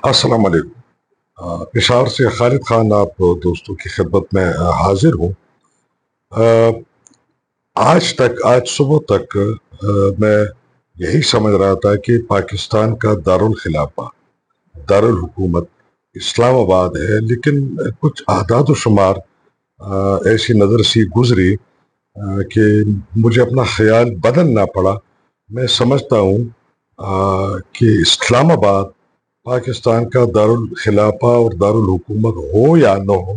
السلام علیکم۔ پشاور سے خالد خان آپ دوستوں کی خدمت میں حاضر ہوں۔ آج صبح تک میں یہی سمجھ رہا تھا کہ پاکستان کا دارالخلافہ دارالحکومت اسلام آباد ہے، لیکن کچھ اعداد و شمار ایسی نظر سی گزری کہ مجھے اپنا خیال بدلنا پڑا۔ میں سمجھتا ہوں کہ اسلام آباد پاکستان کا دارالخلافہ اور دارالحکومت ہو یا نہ ہو،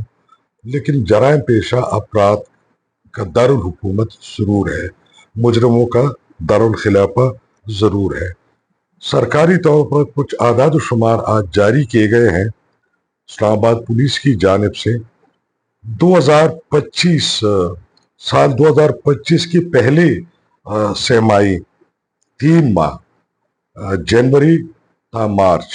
لیکن جرائم پیشہ افراد کا دارالحکومت ضرور ہے، مجرموں کا دارالخلافہ ضرور ہے۔ سرکاری طور پر کچھ اعداد و شمار آج جاری کیے گئے ہیں اسلام آباد پولیس کی جانب سے۔ 2025 سال 2025 کی پہلی سہ-ماہی 3 ماہ جنوری تا مارچ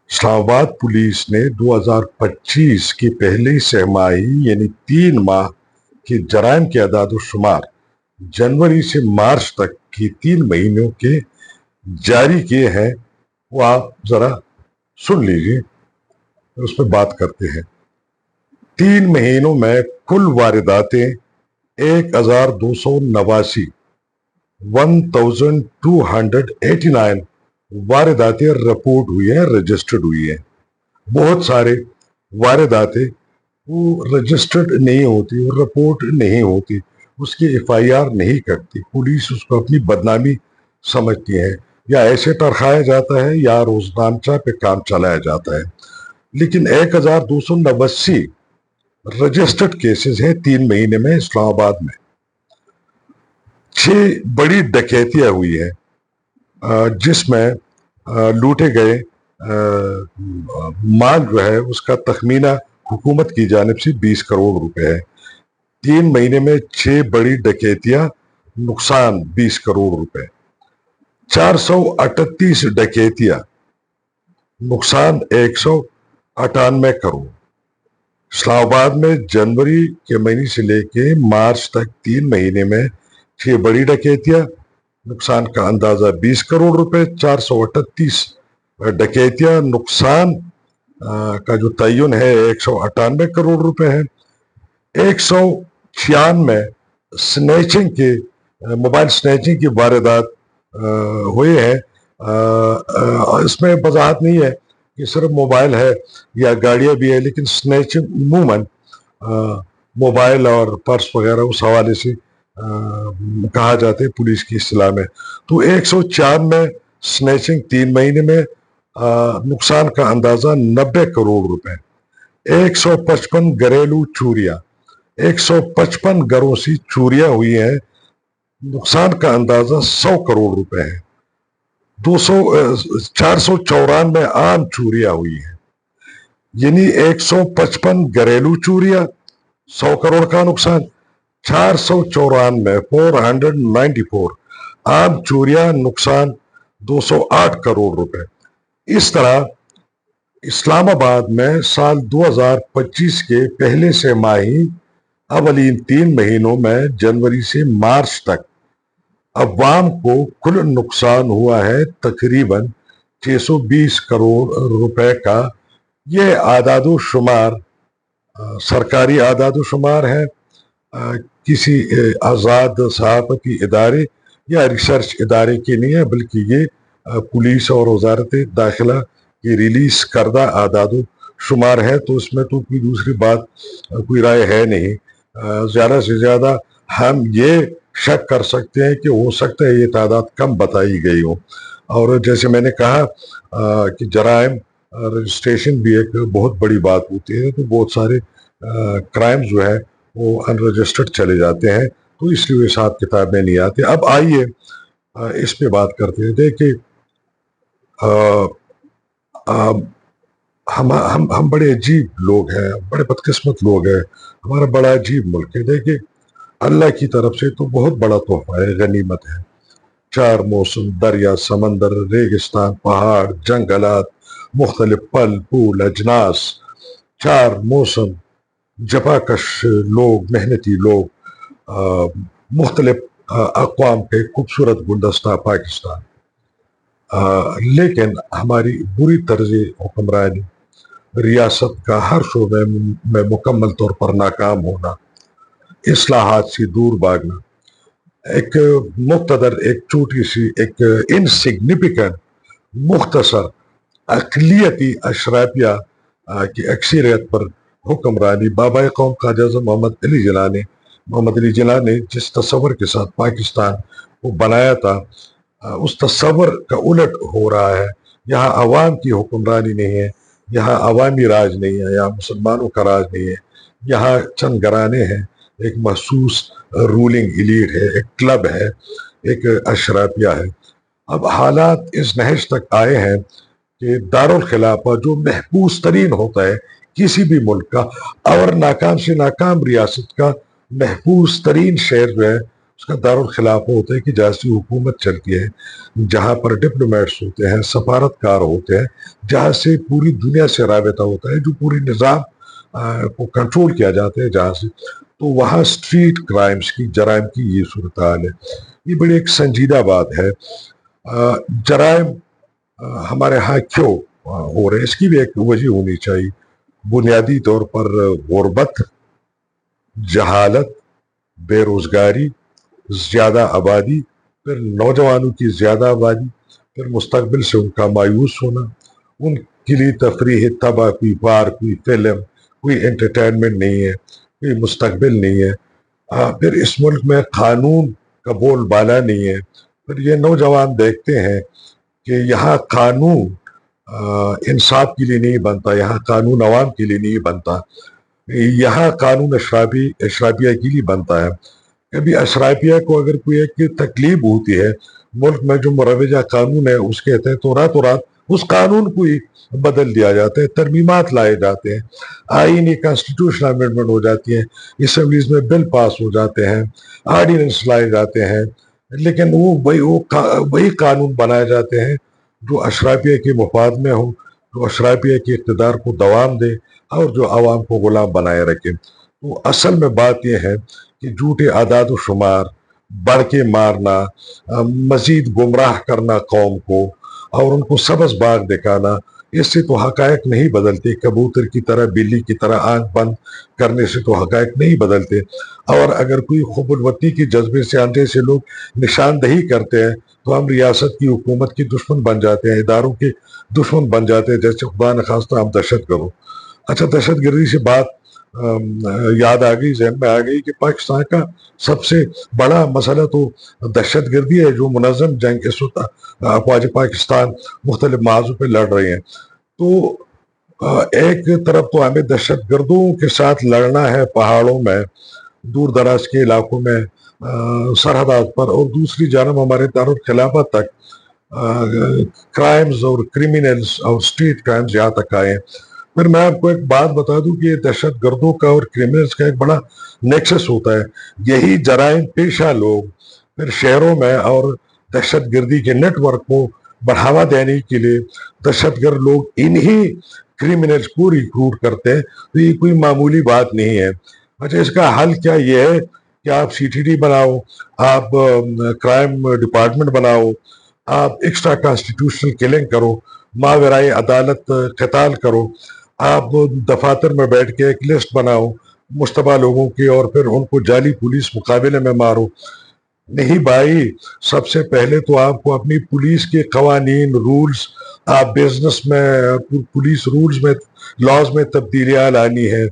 اسلام آباد پولیس نے 2025 کی پہلی سہ-ماہی یعنی 3 ماہ کی جرائم کے اعداد و شمار جنوری سے مارچ تک کی 3 مہینوں کے جاری کیے ہیں۔ وہ آپ ذرا سن لیجیے، اس پہ بات کرتے ہیں۔ 3 مہینوں میں کل وارداتیں 1289 1289 وارداتیں رپورٹ ہوئی ہیں، رجسٹرڈ ہوئی ہیں۔ بہت سارے وارداتیں وہ رجسٹرڈ نہیں ہوتی، وہ رپورٹ نہیں ہوتی، اس کی ایف آئی آر نہیں کرتی، پولیس اس کو اپنی بدنامی سمجھتی ہے، یا ایسے ترخایا جاتا ہے یا روزنامچہ پہ کام چلایا جاتا ہے۔ لیکن 1289 رجسٹرڈ کیسز ہیں 3 مہینے میں اسلام آباد میں۔ 6 بڑی ڈکیتیاں ہوئی ہیں جس میں لوٹے گئے مال جو ہے اس کا تخمینہ حکومت کی جانب سے 20 کروڑ روپے ہے۔ 3 مہینے میں 6 بڑی ڈکیتیاں، نقصان 20 کروڑ روپے۔ 438 ڈکیتیاں، نقصان 198 کروڑ۔ اسلام آباد میں جنوری کے مہینے سے لے کے مارچ تک 3 مہینے میں 6 بڑی ڈکیتیاں، نقصان کا اندازہ 20 کروڑ روپے۔ 438 ڈکیتیاں، نقصان کا جو تعین ہے 198 کروڑ روپے ہے۔ 196 سنیچنگ کے موبائل سنیچنگ کی واردات ہوئے ہیں۔ اس میں وضاحت نہیں ہے کہ صرف موبائل ہے یا گاڑیاں بھی ہے، لیکن سنیچنگ عموماً موبائل اور پرس وغیرہ اس حوالے سے کہا جاتا ہے پولیس کی اصطلاح میں۔ تو 196 سنیچنگ 3 مہینے میں، نقصان کا اندازہ 90 کروڑ روپے۔ 155 گھریلو چوریاں، 155 گھروں سے چوریاں ہوئی ہیں، نقصان کا اندازہ 100 کروڑ روپے ہے۔ 494 عام چوریاں ہوئی ہیں، یعنی 155 گھریلو چوریاں، 100 کروڑ کا نقصان۔ 494 494 عام چوریاں، نقصان 208 کروڑ روپے۔ اس طرح اسلام آباد میں سال 2025 کے پہلے سہ-ماہی اولین 3 مہینوں میں جنوری سے مارچ تک عوام کو کل نقصان ہوا ہے تقریباً 620 کروڑ روپے کا۔ یہ اعداد و شمار سرکاری اعداد و شمار ہے، کسی آزاد صحافتی ادارے یا ریسرچ ادارے کے نہیں ہے، بلکہ یہ پولیس اور وزارت داخلہ کی ریلیز کردہ اعداد و شمار ہے۔ تو اس میں تو کوئی دوسری بات، کوئی رائے ہے نہیں۔ زیادہ سے زیادہ ہم یہ شک کر سکتے ہیں کہ ہو سکتا ہے یہ تعداد کم بتائی گئی ہو۔ اور جیسے میں نے کہا کہ جرائم رجسٹریشن بھی ایک بہت بڑی بات ہوتی ہے، تو بہت سارے کرائم جو ہے وہ ان رجسٹرڈ چلے جاتے ہیں، تو اس لیے حساب کتاب میں نہیں آتے۔ اب آئیے اس پہ بات کرتے ہیں۔ دیکھیں ہم بڑے عجیب لوگ ہیں، بڑے بدقسمت لوگ ہیں، ہمارا بڑا عجیب ملک ہے۔ دیکھیں اللہ کی طرف سے تو بہت بڑا تحفہ ہے، غنیمت ہے۔ 4 موسم، دریا، سمندر، ریگستان، پہاڑ، جنگلات، مختلف پھل پھول، اجناس، 4 موسم، جفاکش لوگ، محنتی لوگ، مختلف اقوام کے خوبصورت گلدستہ پاکستان۔ لیکن ہماری بری طرز حکمرانی، ریاست کا ہر شعبے میں مکمل طور پر ناکام ہونا، اصلاحات سے دور بھاگنا، ایک مقتدر، ایک چھوٹی سی، ایک انسگنیفیکنٹ، مختصر اقلیتی اشرافیہ کی اکثریت پر حکمرانی، بابا قوم خواجہ اعظم محمد علی جناح نے جس تصور کے ساتھ پاکستان کو بنایا تھا، اس تصور کا الٹ ہو رہا ہے۔ یہاں عوام کی حکمرانی نہیں ہے، یہاں عوامی راج نہیں ہے، یہاں مسلمانوں کا راج نہیں ہے، یہاں چند گھرانے ہیں، ایک محسوس رولنگ ایلیٹ ہے، ایک کلب ہے، ایک اشرافیہ ہے۔ اب حالات اس نہج تک آئے ہیں کہ دارالخلافہ جو محفوظ ترین ہوتا ہے کسی بھی ملک کا، اور ناکام سے ناکام ریاست کا محفوظ ترین شہر جو ہے اس کا دارالخلافہ ہوتا ہے، کہ جہاں سے حکومت چلتی ہے، جہاں پر ڈپلومیٹس ہوتے ہیں، سفارتکار ہوتے ہیں، جہاں سے پوری دنیا سے رابطہ ہوتا ہے، جو پوری نظام کو کنٹرول کیا جاتا ہے جہاں سے، تو وہاں اسٹریٹ کرائمز کی، جرائم کی یہ صورتحال ہے۔ یہ بڑی ایک سنجیدہ بات ہے۔ جرائم ہمارے ہاں کیوں ہو رہے ہیں، اس کی بھی ایک وجہ ہونی چاہیے۔ بنیادی طور پر غربت، جہالت، بے روزگاری، زیادہ آبادی، پھر نوجوانوں کی زیادہ آبادی، پھر مستقبل سے ان کا مایوس ہونا، ان کے لیے تفریح تباہ، کوئی پارک، کوئی فلم، کوئی انٹرٹینمنٹ نہیں ہے، کوئی مستقبل نہیں ہے۔ پھر اس ملک میں قانون کا بول بالا نہیں ہے۔ پھر یہ نوجوان دیکھتے ہیں کہ یہاں قانون انصاف کے لیے نہیں بنتا، یہاں قانون عوام کے لیے نہیں بنتا، یہاں قانون اشرافیہ کے لیے بنتا ہے۔ کبھی اشرافیہ کو اگر کوئی ایک تکلیف ہوتی ہے ملک میں، جو مروجہ قانون ہے اس کے تحت، تو راتوں رات اس قانون کو ہی بدل دیا جاتا ہے، ترمیمات لائے جاتے ہیں، آئینی کانسٹیٹیوشنل امینڈمنٹ ہو جاتی ہیں، اسمبلیز میں بل پاس ہو جاتے ہیں، آرڈیننس لائے جاتے ہیں، لیکن وہی قانون بنائے جاتے ہیں جو اشرافیہ کے مفاد میں ہو، جو اشرافیہ کے اقتدار کو دوام دے، اور جو عوام کو غلام بنائے رکھے۔ تو اصل میں بات یہ ہے کہ جھوٹے اعداد و شمار، بڑھ کے مارنا، مزید گمراہ کرنا قوم کو، اور ان کو سبز باغ دکھانا، اس سے تو حقائق نہیں بدلتے۔ کبوتر کی طرح، بلی کی طرح آنکھ بند کرنے سے تو حقائق نہیں بدلتے۔ اور اگر کوئی خب الوطنی کے جذبے سے اندھے سے لوگ نشاندہی کرتے ہیں تو ہم ریاست کی، حکومت کے دشمن بن جاتے ہیں، اداروں کے دشمن بن جاتے ہیں، جیسے خدا نخواستہ ہم دہشت گرد ہو۔ اچھا، دہشت گردی سے بات یاد آ گئی، ذہن میں آ گئی کہ پاکستان کا سب سے بڑا مسئلہ تو دہشت گردی ہے، جو منظم جنگ اس وقت افواج پاکستان مختلف محاذوں پہ لڑ رہے ہیں۔ تو ایک طرف تو ہمیں دہشت گردوں کے ساتھ لڑنا ہے پہاڑوں میں، دور دراز کے علاقوں میں، سرحدات پر، اور دوسری جانب ہمارے دارالخلافہ تک کرائمز اور کریمنلز اور اسٹریٹ کرائمز یہاں تک آئے ہیں۔ پھر میں آپ کو ایک بات بتا دوں کہ دہشت گردوں کا اور کریمنلز کا ایک بڑا نیکسس ہوتا ہے۔ یہی جرائم پیشہ لوگ پھر شہروں میں اور دہشت گردی کے نیٹ ورک کو بڑھاوا دینے کے لیے دہشت گرد لوگ انہی کریمنلز کو ریکروٹ کرتے ہیں۔ تو یہ کوئی معمولی بات نہیں ہے۔ اچھا، اس کا حل کیا یہ ہے کہ آپ سی ٹی ڈی بناؤ، آپ کرائم ڈپارٹمنٹ بناؤ، آپ ایکسٹرا کانسٹیٹیوشنل کلنگ کرو، ماورائے عدالت قتال کرو، آپ دفاتر میں بیٹھ کے ایک لسٹ بناؤ مشتبہ لوگوں کی، اور پھر ان کو جعلی پولیس مقابلے میں مارو۔ نہیں بھائی، سب سے پہلے تو آپ کو اپنی پولیس کے قوانین، رولز، آپ بزنس میں پولیس رولز میں، لاز میں تبدیلیاں لانی ہے۔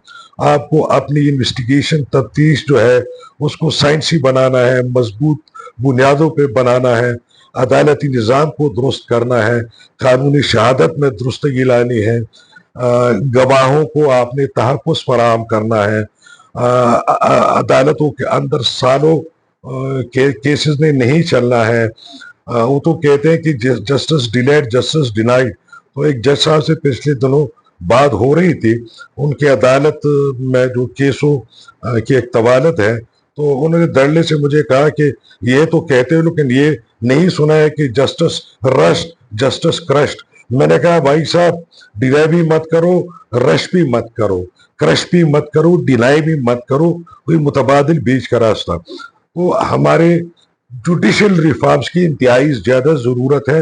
آپ کو اپنی انویسٹیگیشن، تفتیش جو ہے اس کو سائنسی بنانا ہے، مضبوط بنیادوں پہ بنانا ہے، عدالتی نظام کو درست کرنا ہے، قانونی شہادت میں درستگی لانی ہے، گواہوں کو آپ نے تحفظ فراہم کرنا ہے، عدالتوں کے اندر سالوں کیسز نے نہیں چلنا ہے۔ وہ تو کہتے ہیں کہ جسٹس ڈیلیڈ جسٹس ڈینائڈ۔ تو ایک جج صاحب سے پچھلے دنوں بات ہو رہی تھی، ان کے عدالت میں جو کیسوں کی ایک طوالت ہے، تو انہوں نے دھڑلے سے مجھے کہا کہ یہ تو کہتے ہو لیکن یہ نہیں سنا ہے کہ جسٹس رشٹ، جسٹس کرشٹ۔ میں نے کہا بھائی صاحب، ڈیلائی بھی مت کرو، رش بھی مت کرو، کرش بھی مت کرو، ڈیلائی بھی مت کرو، کوئی متبادل بیچ کا راستہ۔ تو ہمارے جوڈیشل ریفارمز کی انتہائی زیادہ ضرورت ہے۔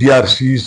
DRCs,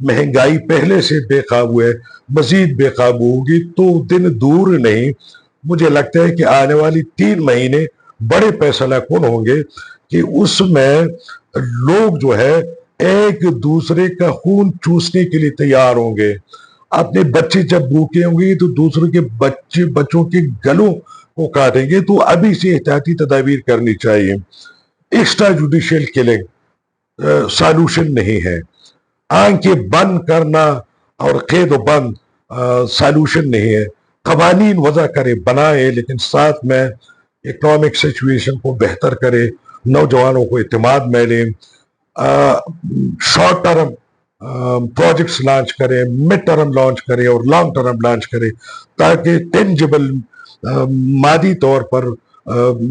مہنگائی پہلے سے بے قابو ہے، مزید بے قابو ہوگی تو دن دور نہیں، مجھے لگتا ہے کہ آنے والی 3 مہینے بڑے فیصلہ کن ہوں گے کہ اس میں لوگ جو ہے ایک دوسرے کا خون چوسنے کے لیے تیار ہوں گے۔ اپنے بچے جب بھوکے ہوں گے تو دوسروں کے بچوں کے گلوں کو کاٹیں گے، تو ابھی سے احتیاطی تدابیر کرنی چاہیے۔ ایکسٹرا جوڈیشل کلنگ سالوشن نہیں ہے، آنکھیں بند کرنا اور قید و بند سالوشن نہیں ہے۔ قوانین وضع کرے، بنائے، لیکن ساتھ میں اکنامک سچویشن کو بہتر کرے، نوجوانوں کو اعتماد میں لیں، شارٹ ٹرم پروجیکٹس لانچ کرے، مڈ ٹرم لانچ کرے اور لانگ ٹرم لانچ کرے، تاکہ ٹینجیبل مادی طور پر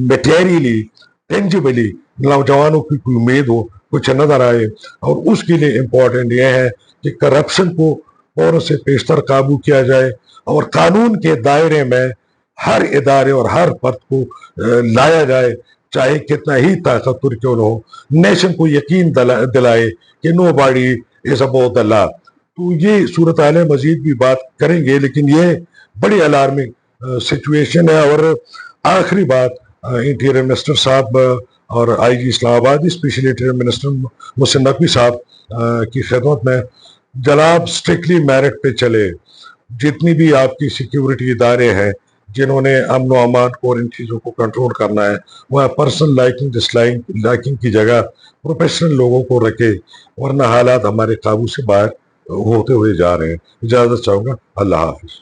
میٹیریلی ٹینجیبلی نوجوانوں کی کوئی امید ہو، کچھ نظر آئے۔ اور اس کے لیے امپورٹنٹ یہ ہے کہ کرپشن کو فوراً سے پیشتر قابو کیا جائے اور قانون کے دائرے میں ہر ادارے اور ہر فرد کو لایا جائے، چاہے کتنا ہی طاقتور کیوں نہ ہو۔ نیشن کو یقین دلائے کہ نو باڈی از ابو دی لا۔ تو یہ صورتحال مزید بھی بات کریں گے، لیکن یہ بڑی الارمنگ سچویشن ہے۔ اور آخری بات انٹیریئر منسٹر صاحب اور آئی جی اسلام آباد special interior minister Mohsin Naqvi صاحب کی خدمت میں، جناب اسٹرکٹلی میرٹ پہ چلے۔ جتنی بھی آپ کی سیکیورٹی ادارے ہیں جنہوں نے امن و امان کو اور ان چیزوں کو کنٹرول کرنا ہے، وہ پرسنل لائکنگ ڈس لائکنگ کی جگہ پروفیشنل لوگوں کو رکھے، ورنہ حالات ہمارے قابو سے باہر ہوتے ہوئے جا رہے ہیں۔ اجازت چاہوں گا، اللہ حافظ۔